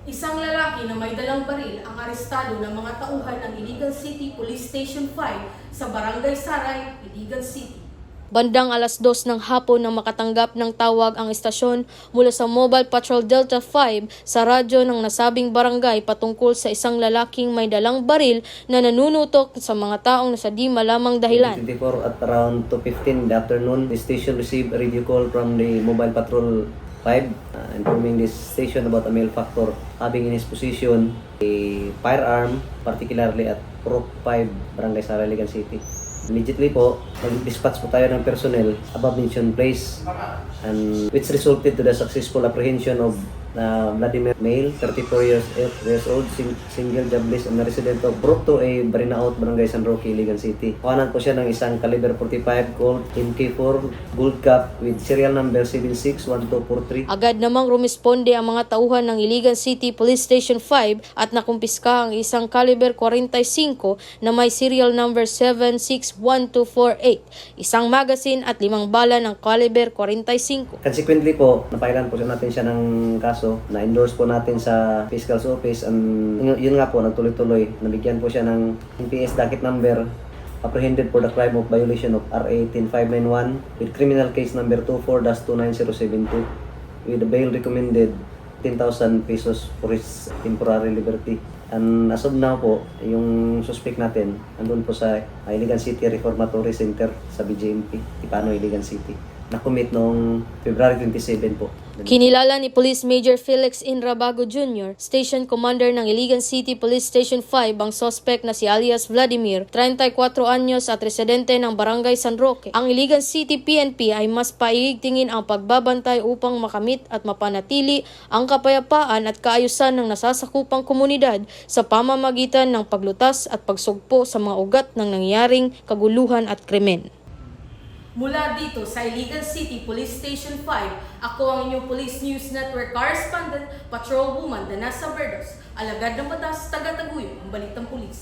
Isang lalaki na may dalang baril ang arestado ng mga tauhan ng Iligan City Police Station 5 sa Barangay Saray, Iligan City. Bandang alas 2 ng hapon nang makatanggap ng tawag ang istasyon mula sa Mobile Patrol Delta 5 sa radyo ng nasabing barangay patungkol sa isang lalaking may dalang baril na nanunutok sa mga taong nasa di malamang dahilan. 24 at around 2:15 in the afternoon, the station received a radio call from the Mobile Patrol 5 informing this station about a male factor having in his possession a firearm, particularly at Purok 5, Barangay Saray, Iligan City. Immediately po, nag-dispatch po tayo ng personnel above mentioned place and which resulted to the successful apprehension of Vladimir Male, 34 years old, single jobless and a resident of brought to a Barinaot, Barangay San Roque, Iligan City. Kuhanan po siya ng isang caliber 45 Colt MK4 gold cap with serial number 761243. Agad namang rumisponde ang mga tauhan ng Iligan City Police Station 5 at nakumpiska ang isang caliber 45 na may serial number 761248, isang magazine at 5 bala ng caliber 45. Consequently po, napailan po natin siya ng kaso, na-endorse po natin sa Fiscal's Office and yun nga po, nagtuloy-tuloy. Nabigyan po siya ng NPS docket number apprehended for the crime of violation of RA 10591 with criminal case number 24-29072 with the bail recommended 10,000 pesos for his temporary liberty. And as of now po, yung suspect natin andun po sa Iligan City Reformatory Center sa BJMP, Tipano, Iligan City. Na-commit noong February 27 po. Kinilala ni Police Major Felix Inrabago Jr., Station Commander ng Iligan City Police Station 5, ang suspect na si alias Vladimir, 34 anyos at residente ng Barangay San Roque. Ang Iligan City PNP ay mas paigtingin ang pagbabantay upang makamit at mapanatili ang kapayapaan at kaayusan ng nasasakupang komunidad sa pamamagitan ng paglutas at pagsugpo sa mga ugat ng nangyaring kaguluhan at krimen. Mula dito sa Iligan City Police Station 5, ako ang inyong Police News Network Correspondent, Patrolwoman Danasa Verdos, alagad ng batas, taga-taguyod, ang Balitang Pulis.